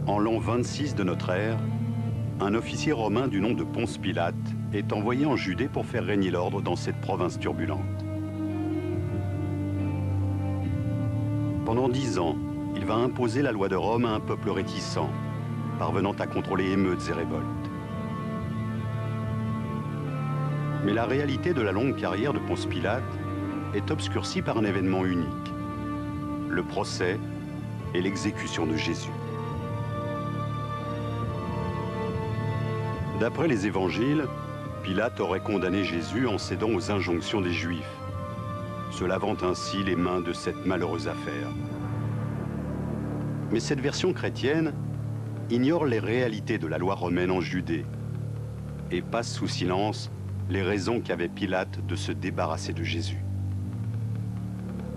En l'an 26 de notre ère, un officier romain du nom de Ponce Pilate est envoyé en Judée pour faire régner l'ordre dans cette province turbulente. Pendant 10 ans, il va imposer la loi de Rome à un peuple réticent, parvenant à contrôler émeutes et révoltes. Mais la réalité de la longue carrière de Ponce Pilate est obscurcie par un événement unique, le procès et l'exécution de Jésus. D'après les évangiles, Pilate aurait condamné Jésus en cédant aux injonctions des Juifs, se lavant ainsi les mains de cette malheureuse affaire. Mais cette version chrétienne ignore les réalités de la loi romaine en Judée et passe sous silence les raisons qu'avait Pilate de se débarrasser de Jésus.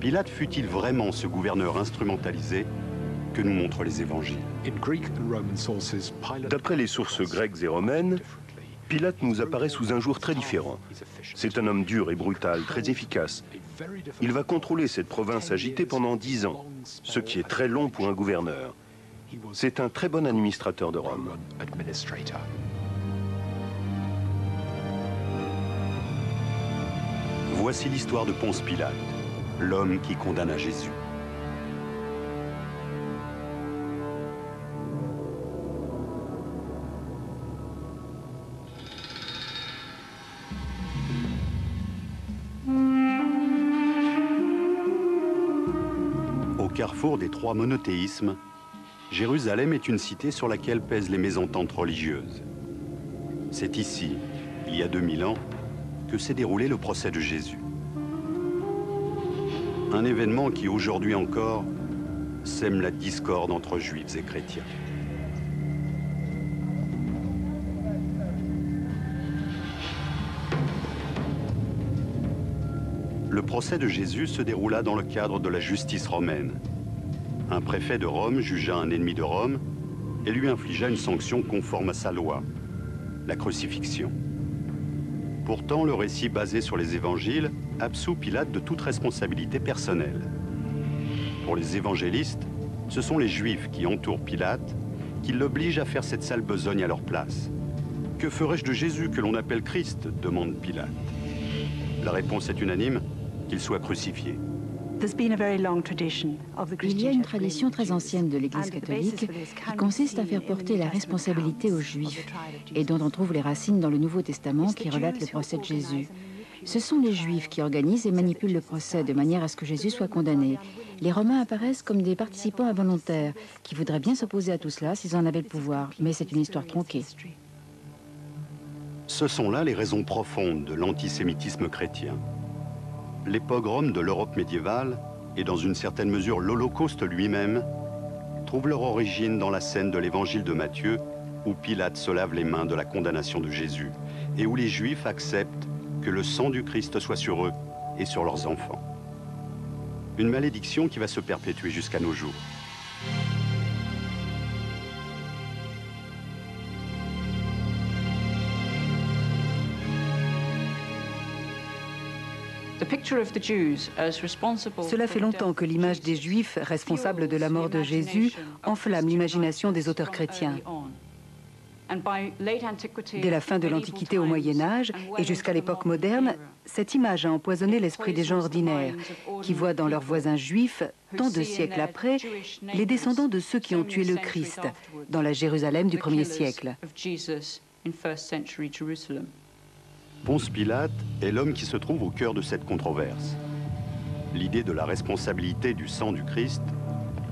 Pilate fut-il vraiment ce gouverneur instrumentalisé que nous montrent les évangiles? D'après les sources grecques et romaines, Pilate nous apparaît sous un jour très différent. C'est un homme dur et brutal, très efficace. Il va contrôler cette province agitée pendant 10 ans, ce qui est très long pour un gouverneur. C'est un très bon administrateur de Rome. Voici l'histoire de Ponce Pilate, l'homme qui condamna Jésus. Au carrefour des 3 monothéismes, Jérusalem est une cité sur laquelle pèsent les mésententes religieuses. C'est ici, il y a 2000 ans, que s'est déroulé le procès de Jésus. Un événement qui, aujourd'hui encore, sème la discorde entre juifs et chrétiens. Le procès de Jésus se déroula dans le cadre de la justice romaine. Un préfet de Rome jugea un ennemi de Rome et lui infligea une sanction conforme à sa loi, la crucifixion. Pourtant, le récit basé sur les évangiles absout Pilate de toute responsabilité personnelle. Pour les évangélistes, ce sont les Juifs qui entourent Pilate, qui l'obligent à faire cette sale besogne à leur place. « Que ferais-je de Jésus que l'on appelle Christ ?» demande Pilate. La réponse est unanime, qu'il soit crucifié. Il y a une tradition très ancienne de l'Église catholique qui consiste à faire porter la responsabilité aux Juifs et dont on trouve les racines dans le Nouveau Testament qui relate le procès de Jésus. Ce sont les Juifs qui organisent et manipulent le procès de manière à ce que Jésus soit condamné. Les Romains apparaissent comme des participants involontaires qui voudraient bien s'opposer à tout cela s'ils en avaient le pouvoir, mais c'est une histoire tronquée. Ce sont là les raisons profondes de l'antisémitisme chrétien. Les pogroms de l'Europe médiévale, et dans une certaine mesure l'Holocauste lui-même, trouvent leur origine dans la scène de l'évangile de Matthieu, où Pilate se lave les mains de la condamnation de Jésus, et où les Juifs acceptent que le sang du Christ soit sur eux et sur leurs enfants. Une malédiction qui va se perpétuer jusqu'à nos jours. Cela fait longtemps que l'image des Juifs responsables de la mort de Jésus enflamme l'imagination des auteurs chrétiens. Dès la fin de l'Antiquité au Moyen-Âge et jusqu'à l'époque moderne, cette image a empoisonné l'esprit des gens ordinaires, qui voient dans leurs voisins juifs, tant de siècles après, les descendants de ceux qui ont tué le Christ, dans la Jérusalem du 1er siècle. Ponce Pilate est l'homme qui se trouve au cœur de cette controverse. L'idée de la responsabilité du sang du Christ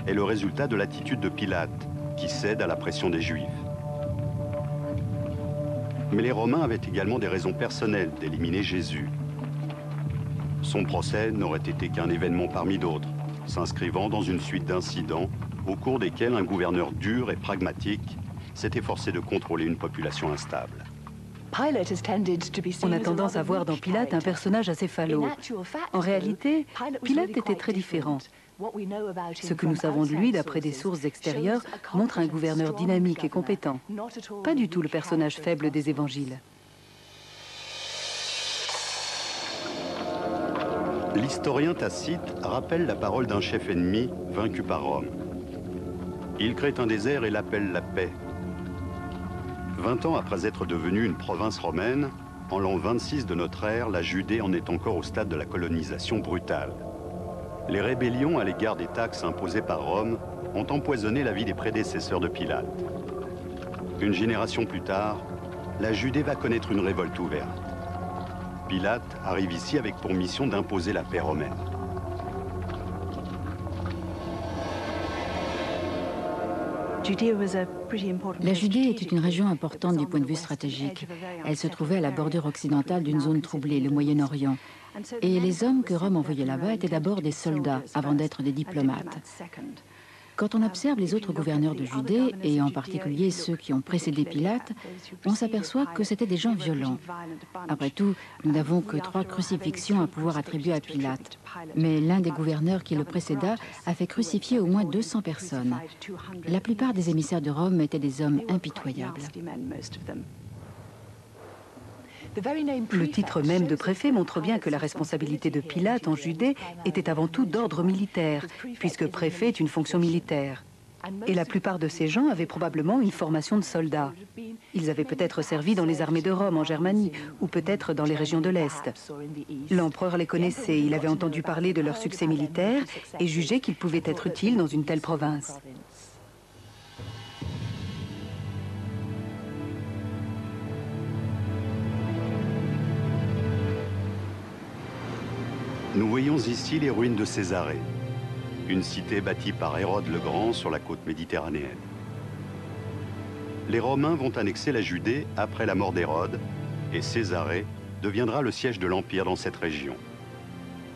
est le résultat de l'attitude de Pilate, qui cède à la pression des Juifs. Mais les Romains avaient également des raisons personnelles d'éliminer Jésus. Son procès n'aurait été qu'un événement parmi d'autres, s'inscrivant dans une suite d'incidents au cours desquels un gouverneur dur et pragmatique s'est efforcé de contrôler une population instable. On a tendance à voir dans Pilate un personnage acéphalo. En réalité, Pilate était très différent. Ce que nous savons de lui, d'après des sources extérieures, montre un gouverneur dynamique et compétent. Pas du tout le personnage faible des évangiles. L'historien Tacite rappelle la parole d'un chef ennemi vaincu par Rome. Il crée un désert et l'appelle la paix. 20 ans après être devenue une province romaine, en l'an 26 de notre ère, la Judée en est encore au stade de la colonisation brutale. Les rébellions à l'égard des taxes imposées par Rome ont empoisonné la vie des prédécesseurs de Pilate. Une génération plus tard, la Judée va connaître une révolte ouverte. Pilate arrive ici avec pour mission d'imposer la paix romaine. La Judée était une région importante du point de vue stratégique. Elle se trouvait à la bordure occidentale d'une zone troublée, le Moyen-Orient. Et les hommes que Rome envoyait là-bas étaient d'abord des soldats avant d'être des diplomates. Quand on observe les autres gouverneurs de Judée, et en particulier ceux qui ont précédé Pilate, on s'aperçoit que c'étaient des gens violents. Après tout, nous n'avons que 3 crucifixions à pouvoir attribuer à Pilate. Mais l'un des gouverneurs qui le précéda a fait crucifier au moins 200 personnes. La plupart des émissaires de Rome étaient des hommes impitoyables. Le titre même de préfet montre bien que la responsabilité de Pilate en Judée était avant tout d'ordre militaire, puisque préfet est une fonction militaire. Et la plupart de ces gens avaient probablement une formation de soldats. Ils avaient peut-être servi dans les armées de Rome en Germanie, ou peut-être dans les régions de l'Est. L'empereur les connaissait, il avait entendu parler de leur succès militaire et jugeait qu'ils pouvaient être utiles dans une telle province. Nous voyons ici les ruines de Césarée, une cité bâtie par Hérode le Grand sur la côte méditerranéenne. Les Romains vont annexer la Judée après la mort d'Hérode, et Césarée deviendra le siège de l'Empire dans cette région.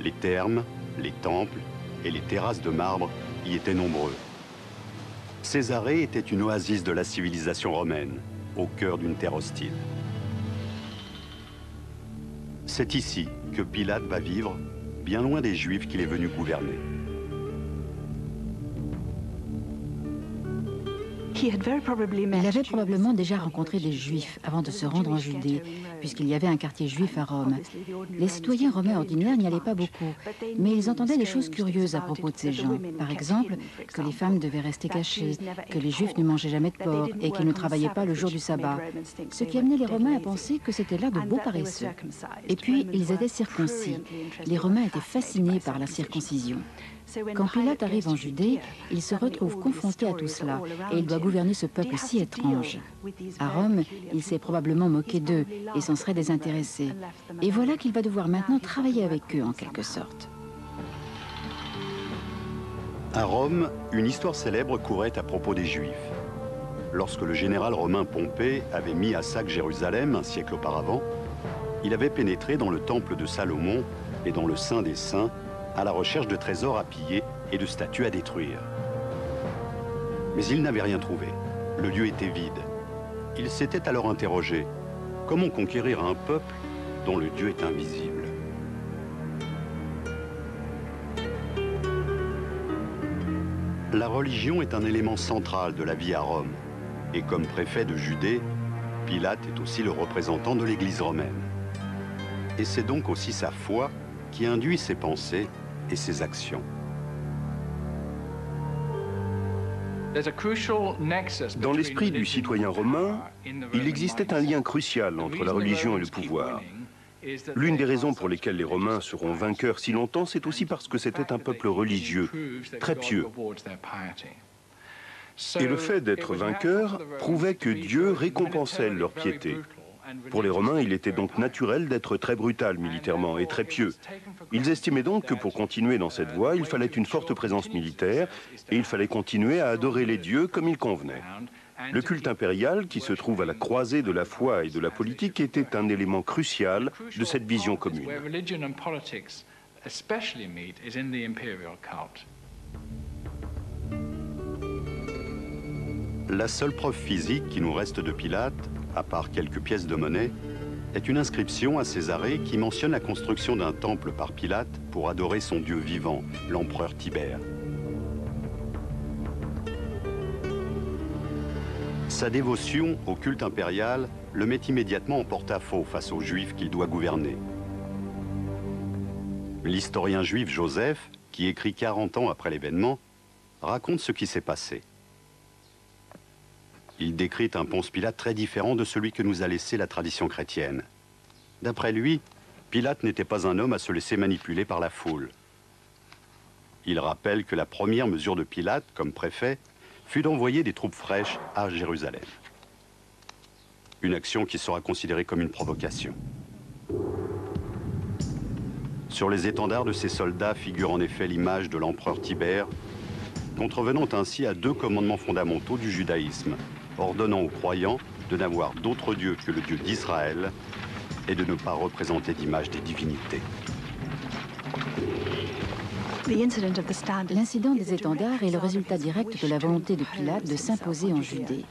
Les thermes, les temples et les terrasses de marbre y étaient nombreux. Césarée était une oasis de la civilisation romaine, au cœur d'une terre hostile. C'est ici que Pilate va vivre, bien loin des Juifs qu'il est venu gouverner. Il avait probablement déjà rencontré des Juifs avant de se rendre en Judée, puisqu'il y avait un quartier juif à Rome. Les citoyens romains ordinaires n'y allaient pas beaucoup, mais ils entendaient des choses curieuses à propos de ces gens. Par exemple, que les femmes devaient rester cachées, que les Juifs ne mangeaient jamais de porc et qu'ils ne travaillaient pas le jour du sabbat, ce qui amenait les Romains à penser que c'était là de beaux paresseux. Et puis, ils étaient circoncis. Les Romains étaient fascinés par la circoncision. Quand Pilate arrive en Judée, il se retrouve confronté à tout cela et il doit gouverner ce peuple si étrange. À Rome, il s'est probablement moqué d'eux et s'en serait désintéressé. Et voilà qu'il va devoir maintenant travailler avec eux en quelque sorte. À Rome, une histoire célèbre courait à propos des Juifs. Lorsque le général romain Pompée avait mis à sac Jérusalem un siècle auparavant, il avait pénétré dans le temple de Salomon et dans le Saint des Saints à la recherche de trésors à piller et de statues à détruire. Mais il n'avait rien trouvé. Le lieu était vide. Il s'était alors interrogé, comment conquérir un peuple dont le Dieu est invisible? La religion est un élément central de la vie à Rome. Et comme préfet de Judée, Pilate est aussi le représentant de l'Église romaine. Et c'est donc aussi sa foi qui induit ses pensées et ses actions. Dans l'esprit du citoyen romain, il existait un lien crucial entre la religion et le pouvoir. L'une des raisons pour lesquelles les Romains seront vainqueurs si longtemps, c'est aussi parce que c'était un peuple religieux, très pieux. Et le fait d'être vainqueur prouvait que Dieu récompensait leur piété. Pour les Romains, il était donc naturel d'être très brutal militairement et très pieux. Ils estimaient donc que pour continuer dans cette voie, il fallait une forte présence militaire et il fallait continuer à adorer les dieux comme il convenait. Le culte impérial, qui se trouve à la croisée de la foi et de la politique, était un élément crucial de cette vision commune. La seule preuve physique qui nous reste de Pilate, à part quelques pièces de monnaie, est une inscription à Césarée qui mentionne la construction d'un temple par Pilate pour adorer son Dieu vivant, l'empereur Tibère. Sa dévotion au culte impérial le met immédiatement en porte-à-faux face aux Juifs qu'il doit gouverner. L'historien juif Joseph, qui écrit 40 ans après l'événement, raconte ce qui s'est passé. Il décrit un Ponce Pilate très différent de celui que nous a laissé la tradition chrétienne. D'après lui, Pilate n'était pas un homme à se laisser manipuler par la foule. Il rappelle que la première mesure de Pilate, comme préfet, fut d'envoyer des troupes fraîches à Jérusalem. Une action qui sera considérée comme une provocation. Sur les étendards de ces soldats figure en effet l'image de l'empereur Tibère, contrevenant ainsi à 2 commandements fondamentaux du judaïsme, ordonnant aux croyants de n'avoir d'autre Dieu que le Dieu d'Israël et de ne pas représenter d'image des divinités. L'incident des étendards est le résultat direct de la volonté de Pilate de s'imposer en Judée.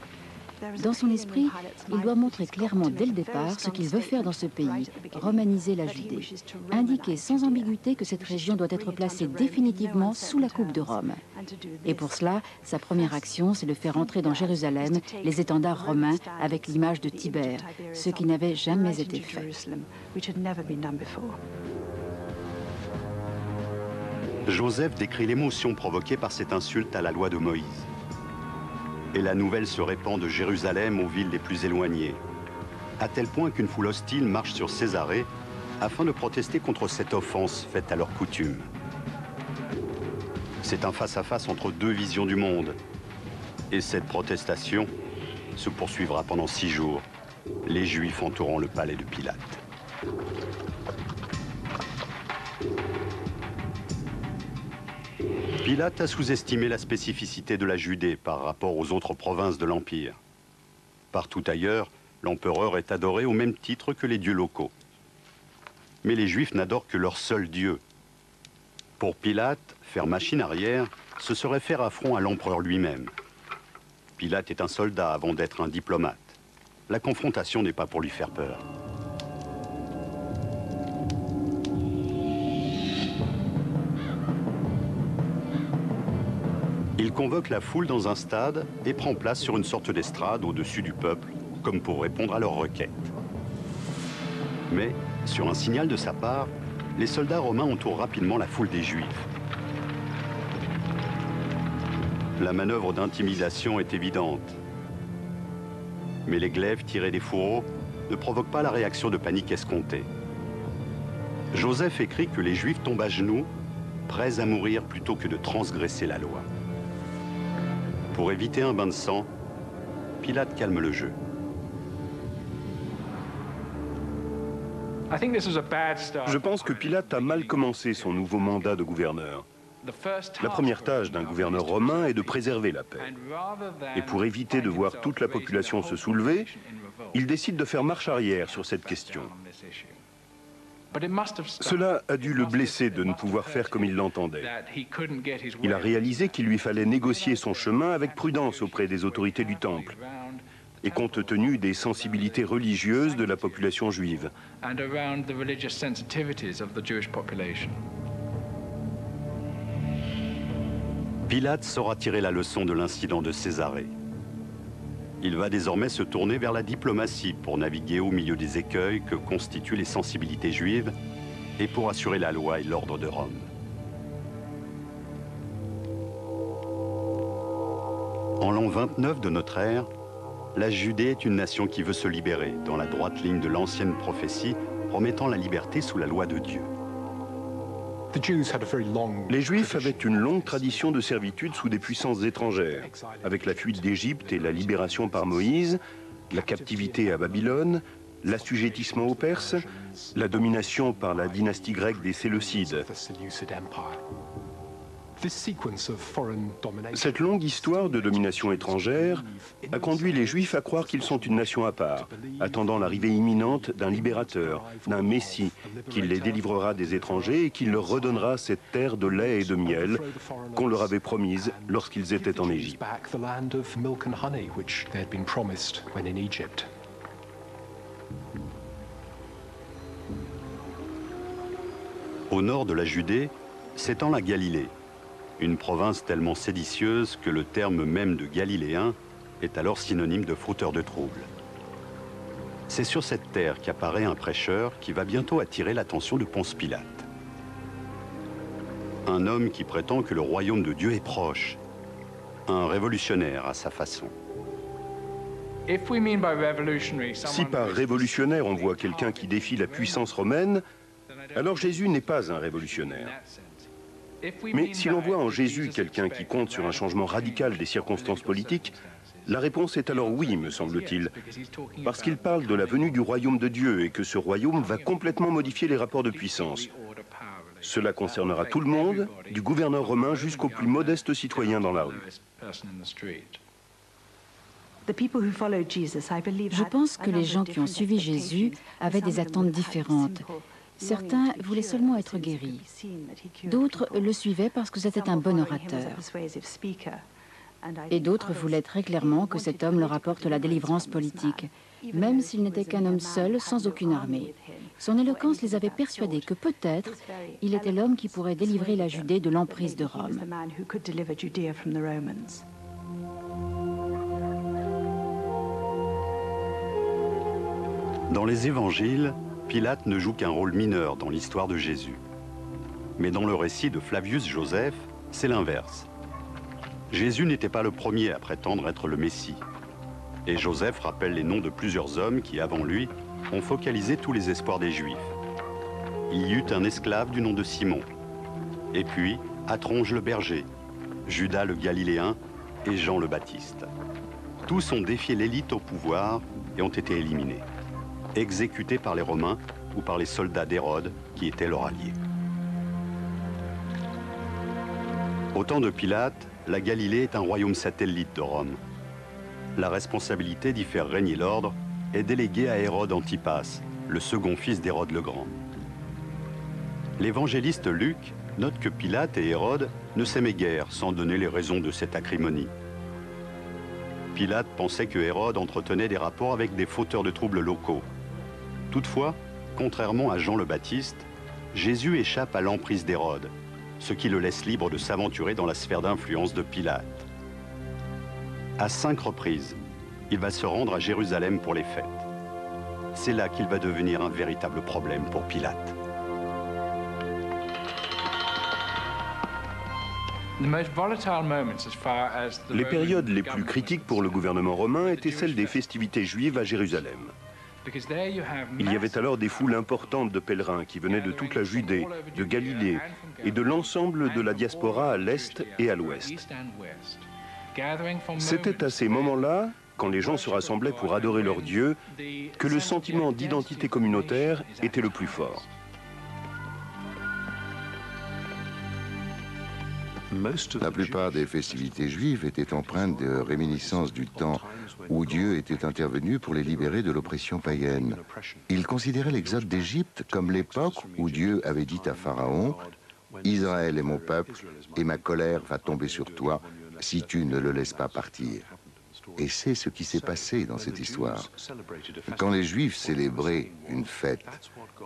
Dans son esprit, il doit montrer clairement dès le départ ce qu'il veut faire dans ce pays, romaniser la Judée, indiquer sans ambiguïté que cette région doit être placée définitivement sous la coupe de Rome. Et pour cela, sa première action, c'est de faire entrer dans Jérusalem les étendards romains avec l'image de Tibère, ce qui n'avait jamais été fait. Joseph décrit l'émotion provoquée par cette insulte à la loi de Moïse. Et la nouvelle se répand de Jérusalem aux villes les plus éloignées, à tel point qu'une foule hostile marche sur Césarée afin de protester contre cette offense faite à leur coutume. C'est un face-à-face entre 2 visions du monde. Et cette protestation se poursuivra pendant 6 jours, les Juifs entourant le palais de Pilate. Pilate a sous-estimé la spécificité de la Judée par rapport aux autres provinces de l'Empire. Partout ailleurs, l'empereur est adoré au même titre que les dieux locaux. Mais les Juifs n'adorent que leur seul Dieu. Pour Pilate, faire machine arrière, ce serait faire affront à l'empereur lui-même. Pilate est un soldat avant d'être un diplomate. La confrontation n'est pas pour lui faire peur. Il convoque la foule dans un stade et prend place sur une sorte d'estrade au-dessus du peuple, comme pour répondre à leurs requêtes. Mais, sur un signal de sa part, les soldats romains entourent rapidement la foule des Juifs. La manœuvre d'intimidation est évidente. Mais les glaives tirés des fourreaux ne provoquent pas la réaction de panique escomptée. Joseph écrit que les Juifs tombent à genoux, prêts à mourir plutôt que de transgresser la loi. Pour éviter un bain de sang, Pilate calme le jeu. Je pense que Pilate a mal commencé son nouveau mandat de gouverneur. La première tâche d'un gouverneur romain est de préserver la paix. Et pour éviter de voir toute la population se soulever, il décide de faire marche arrière sur cette question. Cela a dû le blesser de ne pouvoir faire comme il l'entendait. Il a réalisé qu'il lui fallait négocier son chemin avec prudence auprès des autorités du Temple et compte tenu des sensibilités religieuses de la population juive. Pilate saura tirer la leçon de l'incident de Césarée. Il va désormais se tourner vers la diplomatie pour naviguer au milieu des écueils que constituent les sensibilités juives et pour assurer la loi et l'ordre de Rome. En l'an 29 de notre ère, la Judée est une nation qui veut se libérer dans la droite ligne de l'ancienne prophétie promettant la liberté sous la loi de Dieu. Les Juifs avaient une longue tradition de servitude sous des puissances étrangères, avec la fuite d'Égypte et la libération par Moïse, la captivité à Babylone, l'assujettissement aux Perses, la domination par la dynastie grecque des Séleucides. Cette longue histoire de domination étrangère a conduit les Juifs à croire qu'ils sont une nation à part, attendant l'arrivée imminente d'un libérateur, d'un Messie, qui les délivrera des étrangers et qui leur redonnera cette terre de lait et de miel qu'on leur avait promise lorsqu'ils étaient en Égypte. Au nord de la Judée s'étend la Galilée, une province tellement séditieuse que le terme même de Galiléen est alors synonyme de fauteur de troubles. C'est sur cette terre qu'apparaît un prêcheur qui va bientôt attirer l'attention de Ponce Pilate. Un homme qui prétend que le royaume de Dieu est proche, un révolutionnaire à sa façon. Si par révolutionnaire on voit quelqu'un qui défie la puissance romaine, alors Jésus n'est pas un révolutionnaire. Mais si l'on voit en Jésus quelqu'un qui compte sur un changement radical des circonstances politiques, la réponse est alors oui, me semble-t-il, parce qu'il parle de la venue du royaume de Dieu et que ce royaume va complètement modifier les rapports de puissance. Cela concernera tout le monde, du gouverneur romain jusqu'au plus modeste citoyen dans la rue. Je pense que les gens qui ont suivi Jésus avaient des attentes différentes. Certains voulaient seulement être guéris. D'autres le suivaient parce que c'était un bon orateur. Et d'autres voulaient très clairement que cet homme leur apporte la délivrance politique, même s'il n'était qu'un homme seul, sans aucune armée. Son éloquence les avait persuadés que peut-être il était l'homme qui pourrait délivrer la Judée de l'emprise de Rome. Dans les évangiles, Pilate ne joue qu'un rôle mineur dans l'histoire de Jésus. Mais dans le récit de Flavius Joseph, c'est l'inverse. Jésus n'était pas le premier à prétendre être le Messie. Et Joseph rappelle les noms de plusieurs hommes qui, avant lui, ont focalisé tous les espoirs des Juifs. Il y eut un esclave du nom de Simon, et puis Atronge le berger, Judas le Galiléen et Jean le Baptiste. Tous ont défié l'élite au pouvoir et ont été éliminés, exécutés par les Romains ou par les soldats d'Hérode qui étaient leurs alliés. Au temps de Pilate, la Galilée est un royaume satellite de Rome. La responsabilité d'y faire régner l'ordre est déléguée à Hérode Antipas, le second fils d'Hérode le Grand. L'évangéliste Luc note que Pilate et Hérode ne s'aimaient guère sans donner les raisons de cette acrimonie. Pilate pensait que Hérode entretenait des rapports avec des fauteurs de troubles locaux. Toutefois, contrairement à Jean le Baptiste, Jésus échappe à l'emprise d'Hérode, ce qui le laisse libre de s'aventurer dans la sphère d'influence de Pilate. À 5 reprises, il va se rendre à Jérusalem pour les fêtes. C'est là qu'il va devenir un véritable problème pour Pilate. Les périodes les plus critiques pour le gouvernement romain étaient celles des festivités juives à Jérusalem. Il y avait alors des foules importantes de pèlerins qui venaient de toute la Judée, de Galilée et de l'ensemble de la diaspora à l'est et à l'ouest. C'était à ces moments-là, quand les gens se rassemblaient pour adorer leur Dieu, que le sentiment d'identité communautaire était le plus fort. La plupart des festivités juives étaient empreintes de réminiscences du temps où Dieu était intervenu pour les libérer de l'oppression païenne. Ils considéraient l'exode d'Égypte comme l'époque où Dieu avait dit à Pharaon « Israël est mon peuple et ma colère va tomber sur toi si tu ne le laisses pas partir ». Et c'est ce qui s'est passé dans cette histoire. Quand les Juifs célébraient une fête,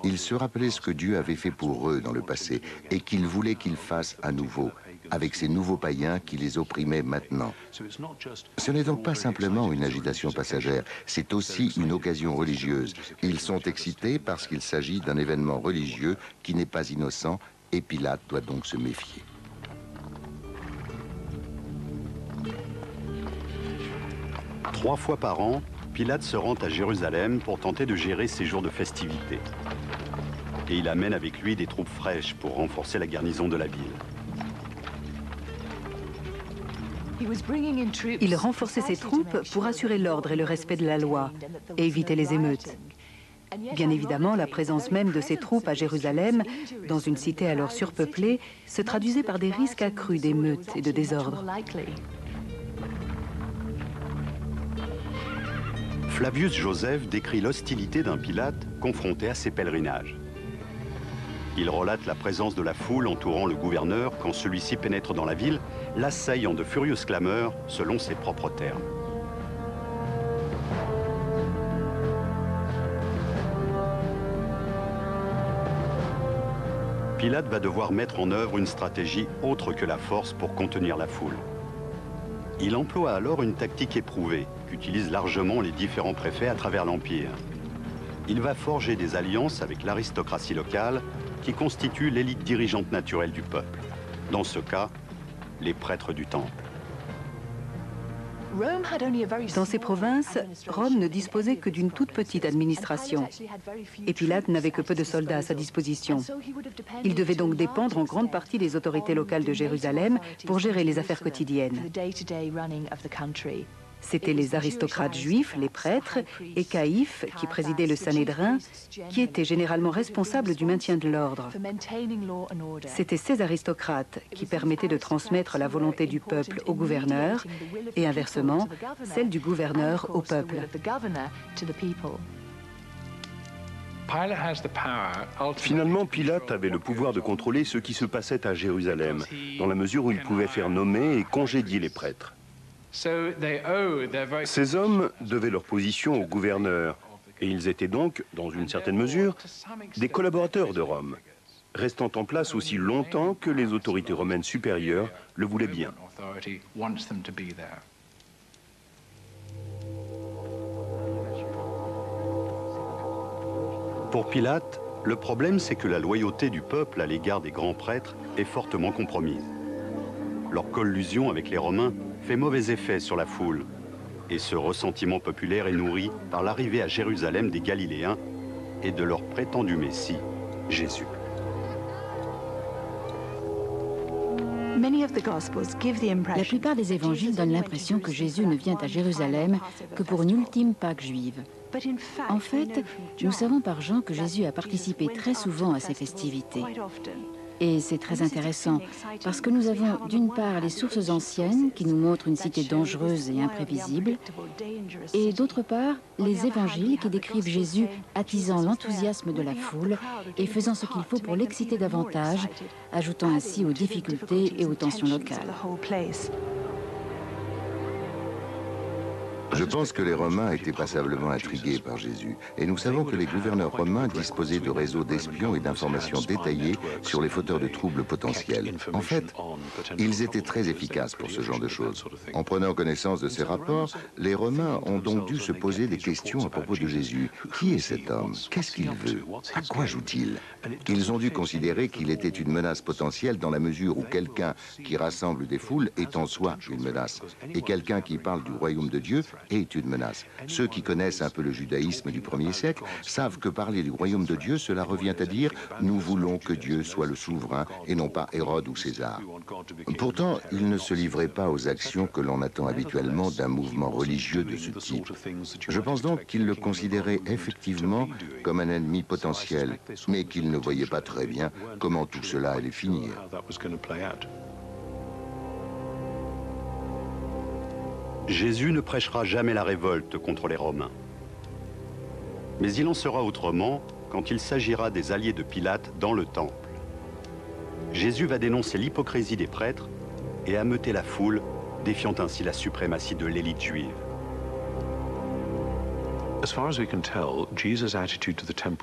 ils se rappelaient ce que Dieu avait fait pour eux dans le passé et qu'il voulait qu'ils fassent à nouveau, avec ces nouveaux païens qui les opprimaient maintenant. Ce n'est donc pas simplement une agitation passagère, c'est aussi une occasion religieuse. Ils sont excités parce qu'il s'agit d'un événement religieux qui n'est pas innocent et Pilate doit donc se méfier. Trois fois par an, Pilate se rend à Jérusalem pour tenter de gérer ces jours de festivités. Et il amène avec lui des troupes fraîches pour renforcer la garnison de la ville. Il renforçait ses troupes pour assurer l'ordre et le respect de la loi et éviter les émeutes. Bien évidemment, la présence même de ces troupes à Jérusalem, dans une cité alors surpeuplée, se traduisait par des risques accrus d'émeutes et de désordre. Flavius Joseph décrit l'hostilité d'un Pilate confronté à ses pèlerinages. Il relate la présence de la foule entourant le gouverneur quand celui-ci pénètre dans la ville, l'assaillant de furieuses clameurs selon ses propres termes. Pilate va devoir mettre en œuvre une stratégie autre que la force pour contenir la foule. Il emploie alors une tactique éprouvée qu'utilisent largement les différents préfets à travers l'Empire. Il va forger des alliances avec l'aristocratie locale qui constitue l'élite dirigeante naturelle du peuple. Dans ce cas, les prêtres du temple. Dans ces provinces, Rome ne disposait que d'une toute petite administration. Et Pilate n'avait que peu de soldats à sa disposition. Il devait donc dépendre en grande partie des autorités locales de Jérusalem pour gérer les affaires quotidiennes. C'étaient les aristocrates juifs, les prêtres, et Caïphe, qui présidait le Sanhédrin, qui étaient généralement responsables du maintien de l'ordre. C'étaient ces aristocrates qui permettaient de transmettre la volonté du peuple au gouverneur, et inversement, celle du gouverneur au peuple. Finalement, Pilate avait le pouvoir de contrôler ce qui se passait à Jérusalem, dans la mesure où il pouvait faire nommer et congédier les prêtres. Ces hommes devaient leur position au gouverneur, et ils étaient donc, dans une certaine mesure, des collaborateurs de Rome, restant en place aussi longtemps que les autorités romaines supérieures le voulaient bien. Pour Pilate, le problème c'est que la loyauté du peuple à l'égard des grands prêtres est fortement compromise. Leur collusion avec les Romains fait mauvais effet sur la foule. Et ce ressentiment populaire est nourri par l'arrivée à Jérusalem des Galiléens et de leur prétendu Messie, Jésus. La plupart des évangiles donnent l'impression que Jésus ne vient à Jérusalem que pour une ultime Pâque juive. En fait, nous savons par Jean que Jésus a participé très souvent à ces festivités. Et c'est très intéressant parce que nous avons d'une part les sources anciennes qui nous montrent une cité dangereuse et imprévisible, et d'autre part les évangiles qui décrivent Jésus attisant l'enthousiasme de la foule et faisant ce qu'il faut pour l'exciter davantage, ajoutant ainsi aux difficultés et aux tensions locales. Je pense que les Romains étaient passablement intrigués par Jésus. Et nous savons que les gouverneurs romains disposaient de réseaux d'espions et d'informations détaillées sur les fauteurs de troubles potentiels. En fait, ils étaient très efficaces pour ce genre de choses. En prenant connaissance de ces rapports, les Romains ont donc dû se poser des questions à propos de Jésus. Qui est cet homme? Qu'est-ce qu'il veut? À quoi joue-t-il? Ils ont dû considérer qu'il était une menace potentielle dans la mesure où quelqu'un qui rassemble des foules est en soi une menace. Et quelqu'un qui parle du royaume de Dieu est une menace. Ceux qui connaissent un peu le judaïsme du 1er siècle savent que parler du royaume de Dieu, cela revient à dire « nous voulons que Dieu soit le souverain et non pas Hérode ou César ». Pourtant, il ne se livrait pas aux actions que l'on attend habituellement d'un mouvement religieux de ce type. Je pense donc qu'il le considérait effectivement comme un ennemi potentiel, mais qu'il ne voyait pas très bien comment tout cela allait finir. Jésus ne prêchera jamais la révolte contre les Romains. Mais il en sera autrement quand il s'agira des alliés de Pilate dans le temple. Jésus va dénoncer l'hypocrisie des prêtres et ameuter la foule, défiant ainsi la suprématie de l'élite juive.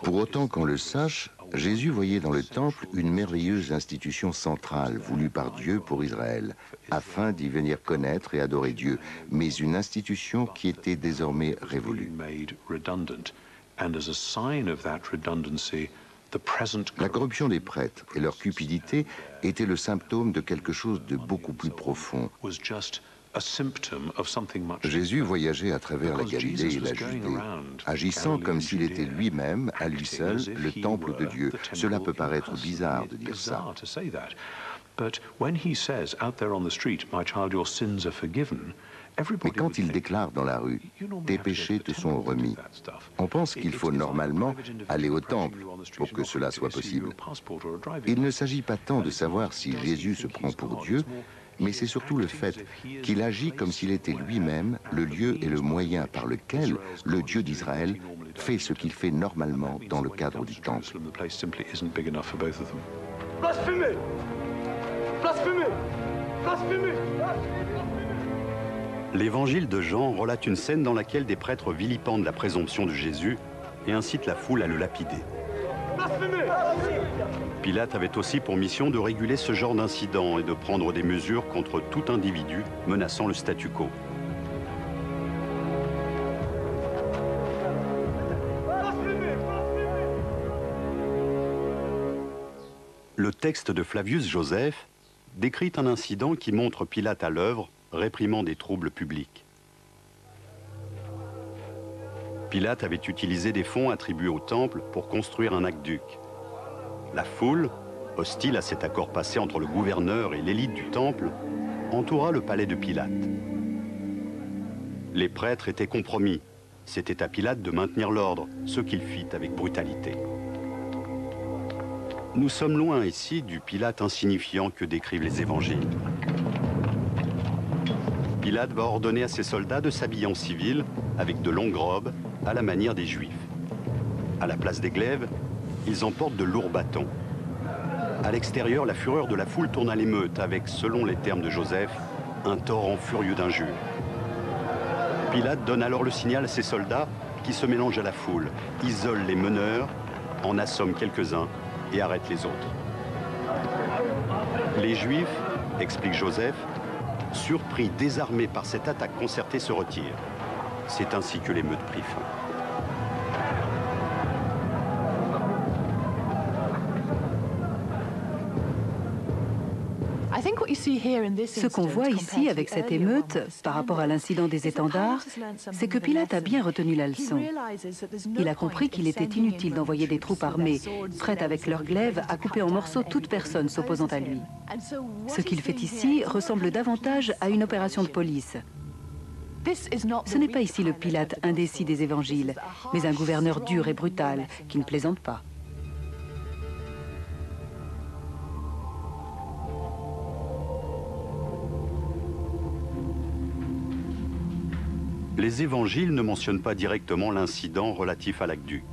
Pour autant qu'on le sache, Jésus voyait dans le temple une merveilleuse institution centrale voulue par Dieu pour Israël, afin d'y venir connaître et adorer Dieu, mais une institution qui était désormais révolue. La corruption des prêtres et leur cupidité étaient le symptôme de quelque chose de beaucoup plus profond. Jésus voyageait à travers la Galilée et la Judée, agissant comme s'il était lui-même, à lui seul, le temple de Dieu. Cela peut paraître bizarre de dire ça. Mais quand il déclare dans la rue « tes péchés te sont remis », on pense qu'il faut normalement aller au temple pour que cela soit possible. Il ne s'agit pas tant de savoir si Jésus se prend pour Dieu, mais c'est surtout le fait qu'il agit comme s'il était lui-même le lieu et le moyen par lequel le Dieu d'Israël fait ce qu'il fait normalement dans le cadre du temple. Blasphémez! Blasphémez! Blasphémez! L'évangile de Jean relate une scène dans laquelle des prêtres vilipendent la présomption de Jésus et incitent la foule à le lapider. Blasphémez! Pilate avait aussi pour mission de réguler ce genre d'incident et de prendre des mesures contre tout individu menaçant le statu quo. Le texte de Flavius Joseph décrit un incident qui montre Pilate à l'œuvre, réprimant des troubles publics. Pilate avait utilisé des fonds attribués au temple pour construire un aqueduc. La foule, hostile à cet accord passé entre le gouverneur et l'élite du temple, entoura le palais de Pilate. Les prêtres étaient compromis. C'était à Pilate de maintenir l'ordre, ce qu'il fit avec brutalité. Nous sommes loin ici du Pilate insignifiant que décrivent les évangiles. Pilate va ordonner à ses soldats de s'habiller en civil avec de longues robes à la manière des Juifs. À la place des glaives, ils emportent de lourds bâtons. À l'extérieur, la fureur de la foule tourne à l'émeute avec, selon les termes de Joseph, un torrent furieux d'injures. Pilate donne alors le signal à ses soldats qui se mélangent à la foule, isolent les meneurs, en assomment quelques-uns et arrêtent les autres. Les Juifs, explique Joseph, surpris, désarmés par cette attaque concertée, se retirent. C'est ainsi que l'émeute prit fin. Ce qu'on voit ici avec cette émeute, par rapport à l'incident des étendards, c'est que Pilate a bien retenu la leçon. Il a compris qu'il était inutile d'envoyer des troupes armées, prêtes avec leurs glaives à couper en morceaux toute personne s'opposant à lui. Ce qu'il fait ici ressemble davantage à une opération de police. Ce n'est pas ici le Pilate indécis des évangiles, mais un gouverneur dur et brutal qui ne plaisante pas. Les évangiles ne mentionnent pas directement l'incident relatif à l'aqueduc.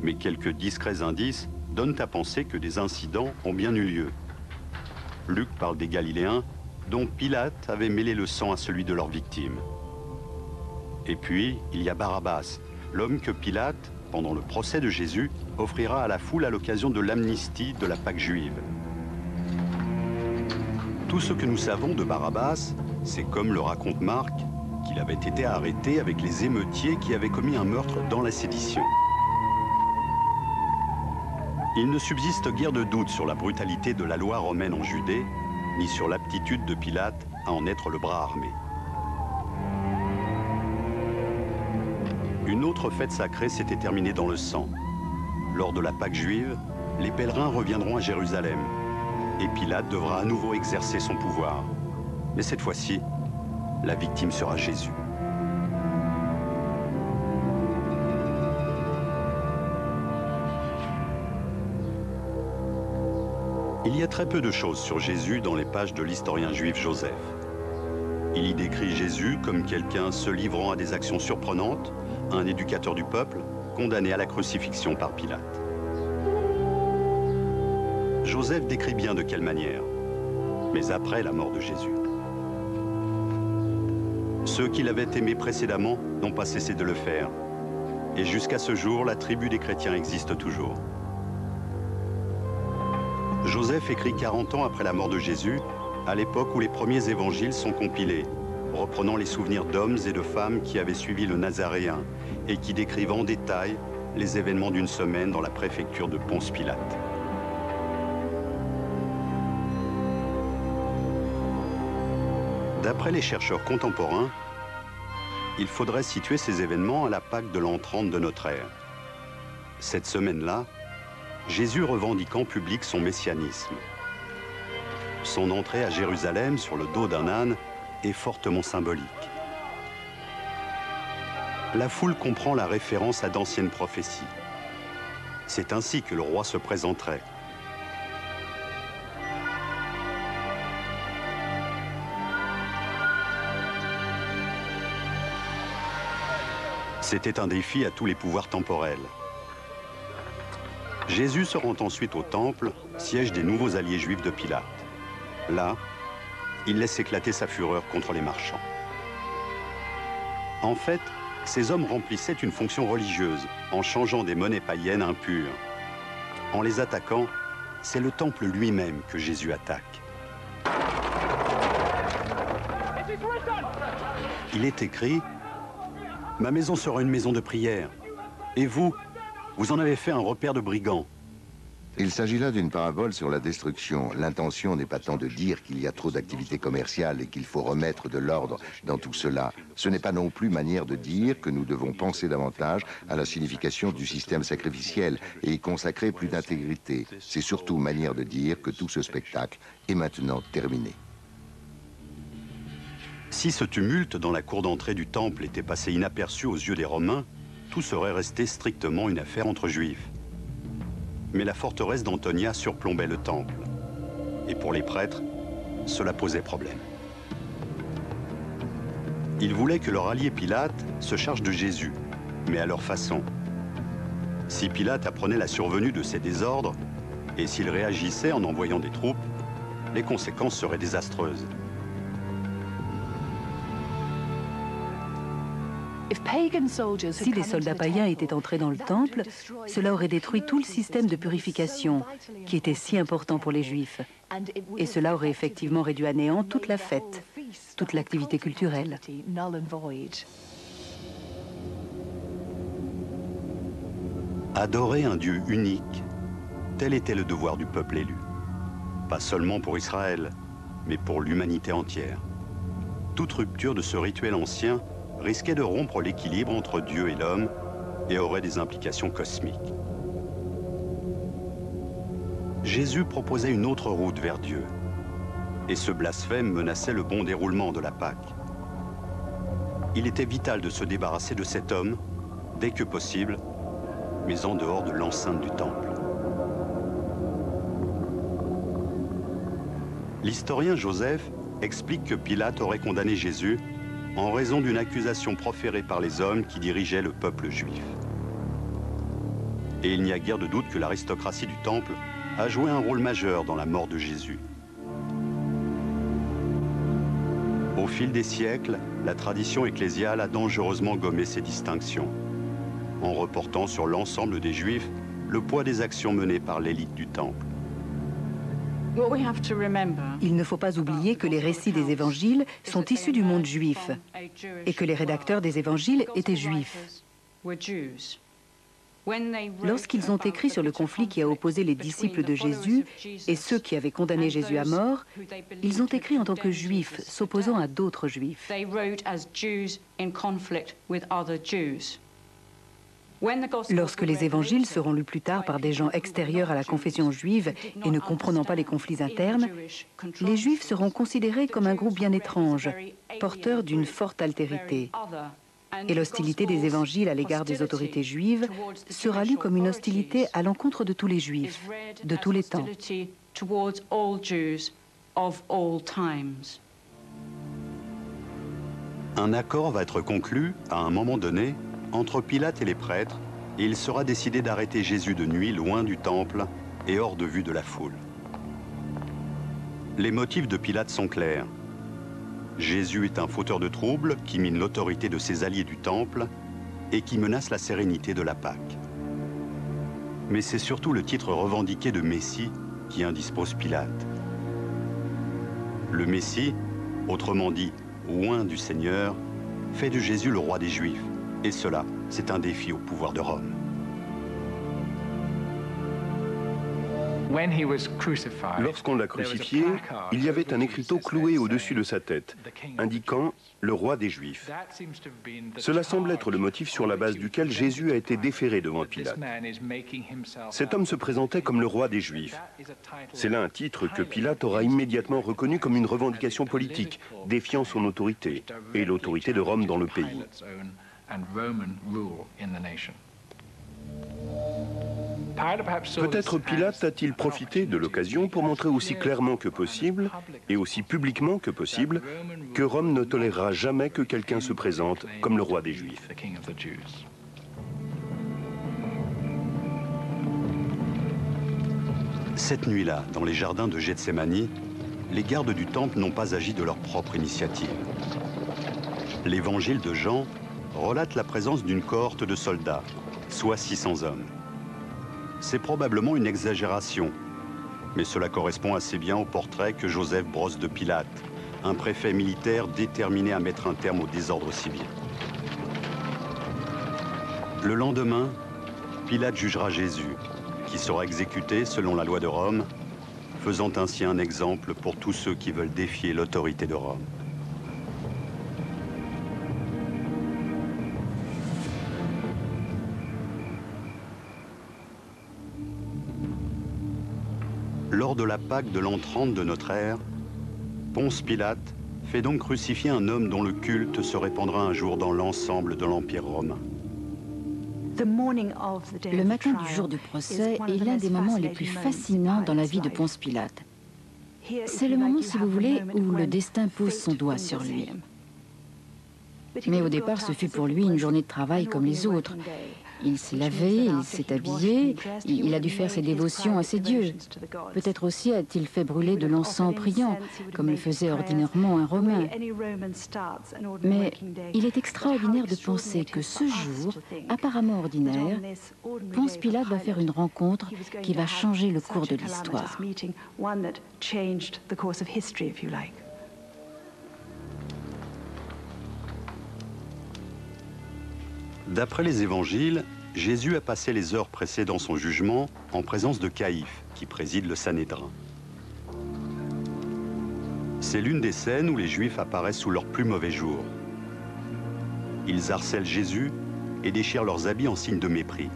Mais quelques discrets indices donnent à penser que des incidents ont bien eu lieu. Luc parle des Galiléens dont Pilate avait mêlé le sang à celui de leurs victimes. Et puis, il y a Barabbas, l'homme que Pilate, pendant le procès de Jésus, offrira à la foule à l'occasion de l'amnistie de la Pâque juive. Tout ce que nous savons de Barabbas, c'est comme le raconte Marc, qu'il avait été arrêté avec les émeutiers qui avaient commis un meurtre dans la sédition. Il ne subsiste guère de doute sur la brutalité de la loi romaine en Judée, ni sur l'aptitude de Pilate à en être le bras armé. Une autre fête sacrée s'était terminée dans le sang. Lors de la Pâque juive, les pèlerins reviendront à Jérusalem, et Pilate devra à nouveau exercer son pouvoir. Mais cette fois-ci, la victime sera Jésus. Il y a très peu de choses sur Jésus dans les pages de l'historien juif Joseph. Il y décrit Jésus comme quelqu'un se livrant à des actions surprenantes, un éducateur du peuple, condamné à la crucifixion par Pilate. Joseph décrit bien de quelle manière, mais après la mort de Jésus. Ceux qui l'avaient aimé précédemment n'ont pas cessé de le faire. Et jusqu'à ce jour, la tribu des chrétiens existe toujours. Joseph écrit 40 ans après la mort de Jésus, à l'époque où les premiers évangiles sont compilés, reprenant les souvenirs d'hommes et de femmes qui avaient suivi le Nazaréen et qui décrivent en détail les événements d'une semaine dans la préfecture de Ponce Pilate. D'après les chercheurs contemporains, il faudrait situer ces événements à la Pâque de l'an 30 de notre ère. Cette semaine-là, Jésus revendique en public son messianisme. Son entrée à Jérusalem sur le dos d'un âne est fortement symbolique. La foule comprend la référence à d'anciennes prophéties. C'est ainsi que le roi se présenterait. C'était un défi à tous les pouvoirs temporels. Jésus se rend ensuite au temple, siège des nouveaux alliés juifs de Pilate. Là, il laisse éclater sa fureur contre les marchands. En fait, ces hommes remplissaient une fonction religieuse en changeant des monnaies païennes impures. En les attaquant, c'est le temple lui-même que Jésus attaque. Il est écrit « Ma maison sera une maison de prière. Et vous, vous en avez fait un repère de brigands. » Il s'agit là d'une parabole sur la destruction. L'intention n'est pas tant de dire qu'il y a trop d'activités commerciales et qu'il faut remettre de l'ordre dans tout cela. Ce n'est pas non plus manière de dire que nous devons penser davantage à la signification du système sacrificiel et y consacrer plus d'intégrité. C'est surtout manière de dire que tout ce spectacle est maintenant terminé. Si ce tumulte dans la cour d'entrée du temple était passé inaperçu aux yeux des Romains, tout serait resté strictement une affaire entre Juifs. Mais la forteresse d'Antonia surplombait le temple. Et pour les prêtres, cela posait problème. Ils voulaient que leur allié Pilate se charge de Jésus, mais à leur façon. Si Pilate apprenait la survenue de ces désordres, et s'il réagissait en envoyant des troupes, les conséquences seraient désastreuses. Si les soldats païens étaient entrés dans le temple, cela aurait détruit tout le système de purification qui était si important pour les Juifs. Et cela aurait effectivement réduit à néant toute la fête, toute l'activité culturelle. Adorer un Dieu unique, tel était le devoir du peuple élu. Pas seulement pour Israël, mais pour l'humanité entière. Toute rupture de ce rituel ancien risquait de rompre l'équilibre entre Dieu et l'homme et aurait des implications cosmiques. Jésus proposait une autre route vers Dieu, et ce blasphème menaçait le bon déroulement de la Pâque. Il était vital de se débarrasser de cet homme, dès que possible, mais en dehors de l'enceinte du temple. L'historien Joseph explique que Pilate aurait condamné Jésus en raison d'une accusation proférée par les hommes qui dirigeaient le peuple juif. Et il n'y a guère de doute que l'aristocratie du temple a joué un rôle majeur dans la mort de Jésus. Au fil des siècles, la tradition ecclésiale a dangereusement gommé ces distinctions, en reportant sur l'ensemble des Juifs le poids des actions menées par l'élite du temple. Il ne faut pas oublier que les récits des évangiles sont issus du monde juif et que les rédacteurs des évangiles étaient juifs. Lorsqu'ils ont écrit sur le conflit qui a opposé les disciples de Jésus et ceux qui avaient condamné Jésus à mort, ils ont écrit en tant que juifs, s'opposant à d'autres juifs. Lorsque les évangiles seront lus plus tard par des gens extérieurs à la confession juive et ne comprenant pas les conflits internes, les juifs seront considérés comme un groupe bien étrange, porteur d'une forte altérité. Et l'hostilité des évangiles à l'égard des autorités juives sera lue comme une hostilité à l'encontre de tous les juifs, de tous les temps. Un accord va être conclu à un moment donné entre Pilate et les prêtres, et il sera décidé d'arrêter Jésus de nuit loin du temple et hors de vue de la foule. Les motifs de Pilate sont clairs. Jésus est un fauteur de troubles qui mine l'autorité de ses alliés du temple et qui menace la sérénité de la Pâque. Mais c'est surtout le titre revendiqué de Messie qui indispose Pilate. Le Messie, autrement dit, oint du Seigneur, fait de Jésus le roi des Juifs. Et cela, c'est un défi au pouvoir de Rome. Lorsqu'on l'a crucifié, il y avait un écriteau cloué au-dessus de sa tête, indiquant « le roi des Juifs ». Cela semble être le motif sur la base duquel Jésus a été déféré devant Pilate. Cet homme se présentait comme le roi des Juifs. C'est là un titre que Pilate aura immédiatement reconnu comme une revendication politique, défiant son autorité et l'autorité de Rome dans le pays. Peut-être Pilate a-t-il profité de l'occasion pour montrer aussi clairement que possible, et aussi publiquement que possible, que Rome ne tolérera jamais que quelqu'un se présente comme le roi des Juifs. Cette nuit-là, dans les jardins de Gethsémani, les gardes du temple n'ont pas agi de leur propre initiative. L'évangile de Jean relate la présence d'une cohorte de soldats, soit 600 hommes. C'est probablement une exagération, mais cela correspond assez bien au portrait que Joseph brosse de Pilate, un préfet militaire déterminé à mettre un terme au désordre civil. Le lendemain, Pilate jugera Jésus, qui sera exécuté selon la loi de Rome, faisant ainsi un exemple pour tous ceux qui veulent défier l'autorité de Rome. Lors de la Pâque de l'an 30 de notre ère, Ponce Pilate fait donc crucifier un homme dont le culte se répandra un jour dans l'ensemble de l'Empire romain. Le matin du jour du procès est l'un des moments les plus fascinants dans la vie de Ponce Pilate. C'est le moment, si vous voulez, où le destin pose son doigt sur lui. Mais au départ, ce fut pour lui une journée de travail comme les autres. Il s'est lavé, il s'est habillé, il a dû faire ses dévotions à ses dieux. Peut-être aussi a-t-il fait brûler de l'encens en priant, comme le faisait ordinairement un Romain. Mais il est extraordinaire de penser que ce jour, apparemment ordinaire, Ponce Pilate va faire une rencontre qui va changer le cours de l'histoire. D'après les évangiles, Jésus a passé les heures précédant son jugement en présence de Caïphe, qui préside le Sanhédrin. C'est l'une des scènes où les Juifs apparaissent sous leur plus mauvais jour. Ils harcèlent Jésus et déchirent leurs habits en signe de mépris.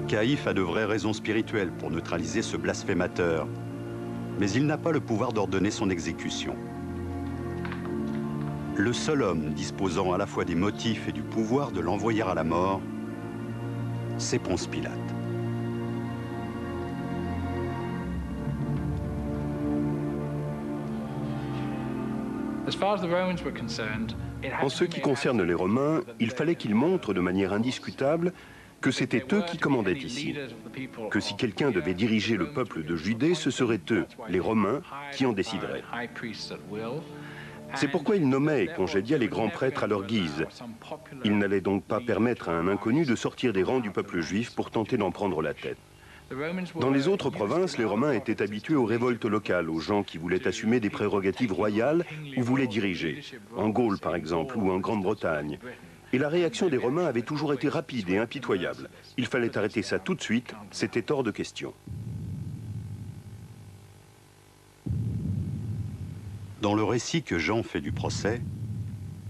Caïphe a de vraies raisons spirituelles pour neutraliser ce blasphémateur, mais il n'a pas le pouvoir d'ordonner son exécution. Le seul homme disposant à la fois des motifs et du pouvoir de l'envoyer à la mort, c'est Ponce Pilate. En ce qui concerne les Romains, il fallait qu'ils montrent de manière indiscutable que c'était eux qui commandaient ici, que si quelqu'un devait diriger le peuple de Judée, ce seraient eux, les Romains, qui en décideraient. C'est pourquoi il nommait et congédia les grands prêtres à leur guise. Il n'allait donc pas permettre à un inconnu de sortir des rangs du peuple juif pour tenter d'en prendre la tête. Dans les autres provinces, les Romains étaient habitués aux révoltes locales, aux gens qui voulaient assumer des prérogatives royales ou voulaient diriger, en Gaule par exemple, ou en Grande-Bretagne. Et la réaction des Romains avait toujours été rapide et impitoyable. Il fallait arrêter ça tout de suite, c'était hors de question. Dans le récit que Jean fait du procès,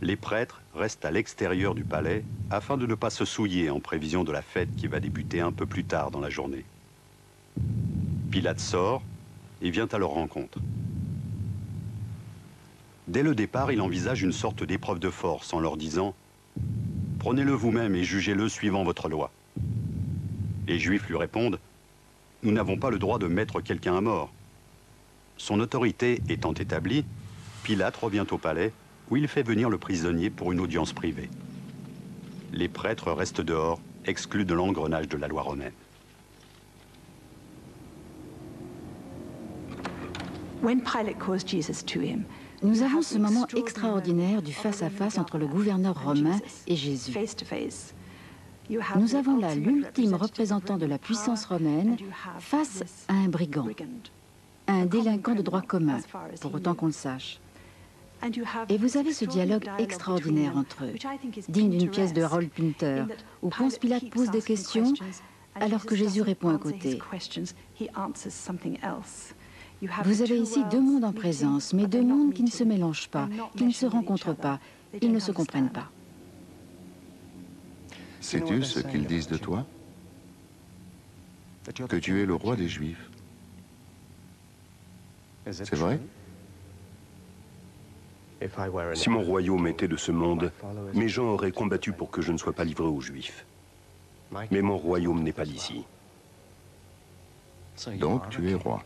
les prêtres restent à l'extérieur du palais afin de ne pas se souiller en prévision de la fête qui va débuter un peu plus tard dans la journée. Pilate sort et vient à leur rencontre. Dès le départ, il envisage une sorte d'épreuve de force en leur disant « Prenez-le vous-même et jugez-le suivant votre loi. » Les Juifs lui répondent « Nous n'avons pas le droit de mettre quelqu'un à mort. » Son autorité étant établie, Pilate revient au palais où il fait venir le prisonnier pour une audience privée. Les prêtres restent dehors, exclus de l'engrenage de la loi romaine. Nous avons ce moment extraordinaire du face-à-face entre le gouverneur romain et Jésus. Nous avons là l'ultime représentant de la puissance romaine face à un brigand, un délinquant de droit commun, pour autant qu'on le sache. Et vous avez ce dialogue extraordinaire entre eux, digne d'une pièce de Harold Pinter, où Ponce Pilate pose des questions alors que Jésus répond à côté. Vous avez ici deux mondes en présence, mais deux mondes qui ne se mélangent pas, qui ne se rencontrent pas, ils ne se comprennent pas. Sais-tu ce qu'ils disent de toi? Que tu es le roi des Juifs. C'est vrai? Si mon royaume était de ce monde, mes gens auraient combattu pour que je ne sois pas livré aux Juifs. Mais mon royaume n'est pas d'ici. Donc tu es roi.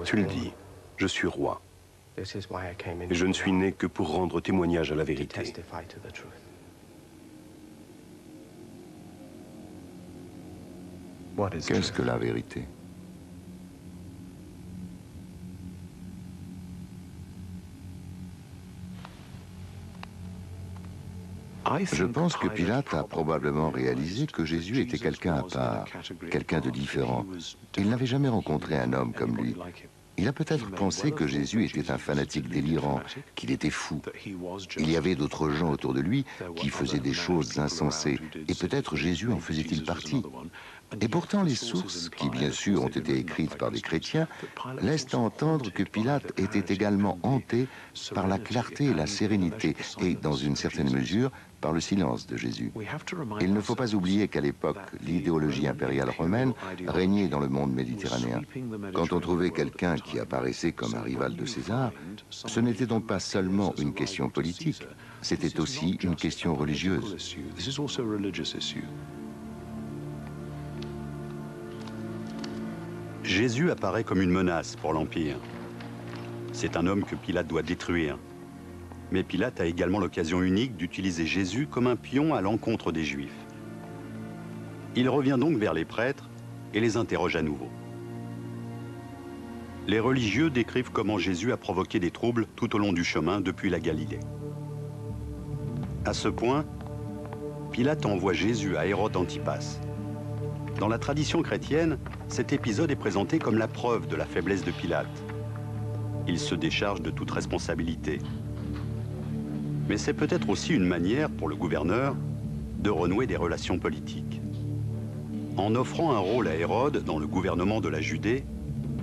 Tu le dis, je suis roi. Et je ne suis né que pour rendre témoignage à la vérité. Qu'est-ce que la vérité? Je pense que Pilate a probablement réalisé que Jésus était quelqu'un à part, quelqu'un de différent. Il n'avait jamais rencontré un homme comme lui. Il a peut-être pensé que Jésus était un fanatique délirant, qu'il était fou. Il y avait d'autres gens autour de lui qui faisaient des choses insensées, et peut-être Jésus en faisait-il partie. Et pourtant les sources, qui bien sûr ont été écrites par des chrétiens, laissent entendre que Pilate était également hanté par la clarté et la sérénité, et dans une certaine mesure, par le silence de Jésus. Il ne faut pas oublier qu'à l'époque, l'idéologie impériale romaine régnait dans le monde méditerranéen. Quand on trouvait quelqu'un qui apparaissait comme un rival de César, ce n'était donc pas seulement une question politique, c'était aussi une question religieuse. Jésus apparaît comme une menace pour l'Empire. C'est un homme que Pilate doit détruire. Mais Pilate a également l'occasion unique d'utiliser Jésus comme un pion à l'encontre des Juifs. Il revient donc vers les prêtres et les interroge à nouveau. Les religieux décrivent comment Jésus a provoqué des troubles tout au long du chemin depuis la Galilée. À ce point, Pilate envoie Jésus à Hérode Antipas. Dans la tradition chrétienne, cet épisode est présenté comme la preuve de la faiblesse de Pilate. Il se décharge de toute responsabilité. Mais c'est peut-être aussi une manière pour le gouverneur de renouer des relations politiques. En offrant un rôle à Hérode dans le gouvernement de la Judée,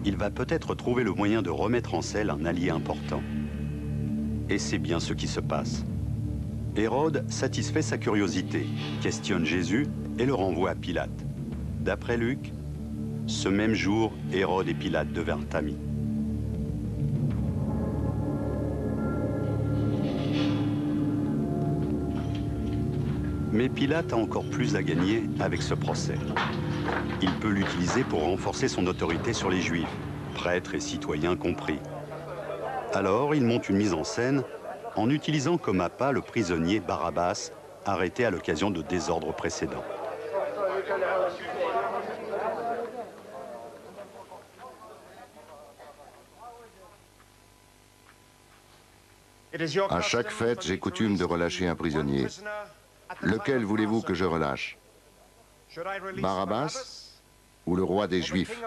il va peut-être trouver le moyen de remettre en selle un allié important. Et c'est bien ce qui se passe. Hérode satisfait sa curiosité, questionne Jésus et le renvoie à Pilate. D'après Luc, ce même jour, Hérode et Pilate devinrent amis. Mais Pilate a encore plus à gagner avec ce procès. Il peut l'utiliser pour renforcer son autorité sur les Juifs, prêtres et citoyens compris. Alors, il monte une mise en scène en utilisant comme appât le prisonnier Barabbas, arrêté à l'occasion de désordres précédents. À chaque fête, j'ai coutume de relâcher un prisonnier. Lequel voulez-vous que je relâche? Barabbas ou le roi des Juifs?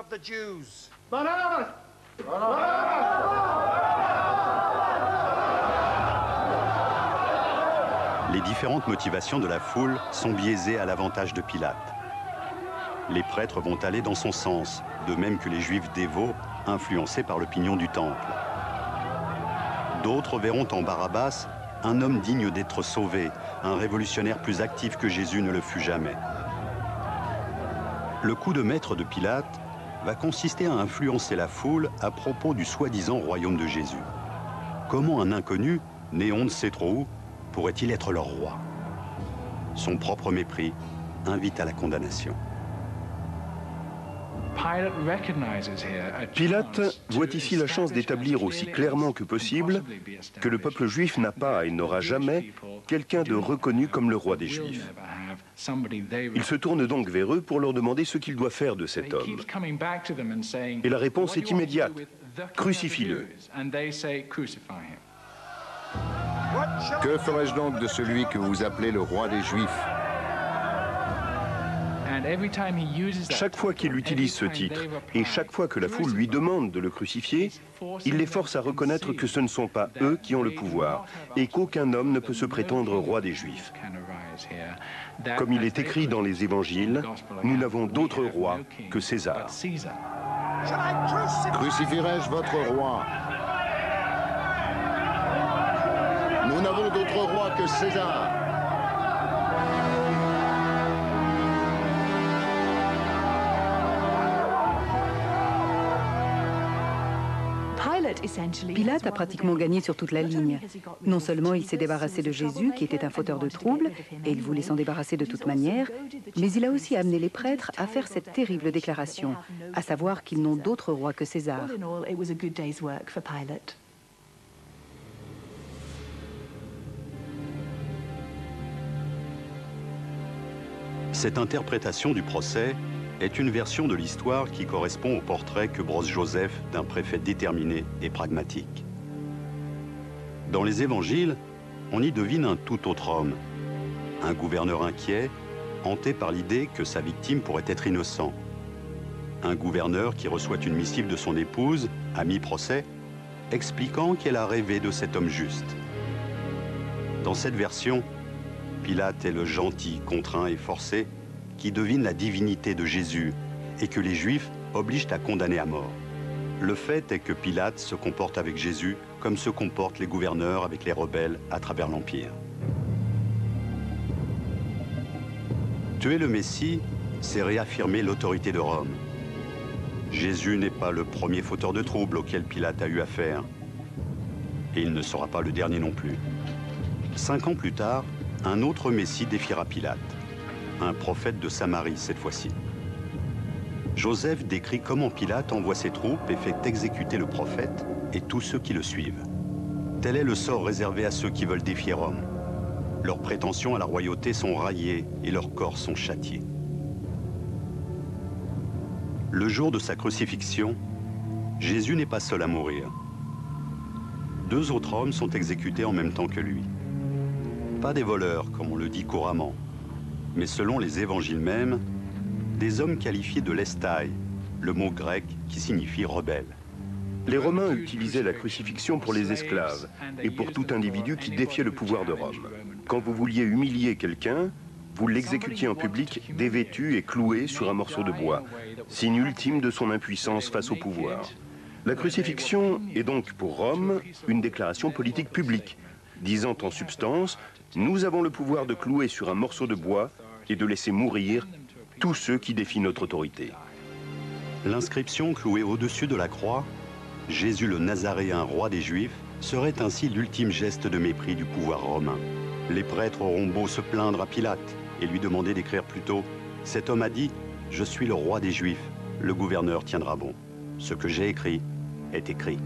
Les différentes motivations de la foule sont biaisées à l'avantage de Pilate. Les prêtres vont aller dans son sens, de même que les Juifs dévots, influencés par l'opinion du Temple. D'autres verront en Barabbas un homme digne d'être sauvé, un révolutionnaire plus actif que Jésus ne le fut jamais. Le coup de maître de Pilate va consister à influencer la foule à propos du soi-disant royaume de Jésus. Comment un inconnu, né on ne sait trop où, pourrait-il être leur roi? Son propre mépris invite à la condamnation. Pilate voit ici la chance d'établir aussi clairement que possible que le peuple juif n'a pas et n'aura jamais quelqu'un de reconnu comme le roi des Juifs. Il se tourne donc vers eux pour leur demander ce qu'il doit faire de cet homme. Et la réponse est immédiate. Crucifie-le. Que ferais-je donc de celui que vous appelez le roi des Juifs? Chaque fois qu'il utilise ce titre, et chaque fois que la foule lui demande de le crucifier, il les force à reconnaître que ce ne sont pas eux qui ont le pouvoir, et qu'aucun homme ne peut se prétendre roi des Juifs. Comme il est écrit dans les évangiles, nous n'avons d'autre roi que César. Crucifierai-je votre roi? Nous n'avons d'autre roi que César. Pilate a pratiquement gagné sur toute la ligne. Non seulement il s'est débarrassé de Jésus, qui était un fauteur de troubles, et il voulait s'en débarrasser de toute manière, mais il a aussi amené les prêtres à faire cette terrible déclaration, à savoir qu'ils n'ont d'autre roi que César. Cette interprétation du procès est une version de l'histoire qui correspond au portrait que brosse Joseph d'un préfet déterminé et pragmatique. Dans les évangiles, on y devine un tout autre homme, un gouverneur inquiet, hanté par l'idée que sa victime pourrait être innocent. Un gouverneur qui reçoit une missive de son épouse à mi-procès, expliquant qu'elle a rêvé de cet homme juste. Dans cette version, Pilate est le gentil, contraint et forcé qui devine la divinité de Jésus et que les Juifs obligent à condamner à mort. Le fait est que Pilate se comporte avec Jésus comme se comportent les gouverneurs avec les rebelles à travers l'Empire. Tuer le Messie, c'est réaffirmer l'autorité de Rome. Jésus n'est pas le premier fauteur de troubles auquel Pilate a eu affaire. Et il ne sera pas le dernier non plus. 5 ans plus tard, un autre Messie défiera Pilate. Un prophète de Samarie cette fois-ci. Joseph décrit comment Pilate envoie ses troupes et fait exécuter le prophète et tous ceux qui le suivent. Tel est le sort réservé à ceux qui veulent défier Rome. Leurs prétentions à la royauté sont raillées et leurs corps sont châtiés. Le jour de sa crucifixion, Jésus n'est pas seul à mourir. 2 autres hommes sont exécutés en même temps que lui. Pas des voleurs, comme on le dit couramment, mais selon les évangiles mêmes, des hommes qualifiés de lestai, le mot grec qui signifie rebelle. Les Romains utilisaient la crucifixion pour les esclaves et pour tout individu qui défiait le pouvoir de Rome. Quand vous vouliez humilier quelqu'un, vous l'exécutiez en public, dévêtu et cloué sur un morceau de bois, signe ultime de son impuissance face au pouvoir. La crucifixion est donc pour Rome une déclaration politique publique, disant en substance « Nous avons le pouvoir de clouer sur un morceau de bois et de laisser mourir tous ceux qui défient notre autorité. » L'inscription clouée au-dessus de la croix, « Jésus le Nazaréen, roi des Juifs », serait ainsi l'ultime geste de mépris du pouvoir romain. Les prêtres auront beau se plaindre à Pilate et lui demander d'écrire plutôt « Cet homme a dit, je suis le roi des Juifs », le gouverneur tiendra bon. Ce que j'ai écrit est écrit.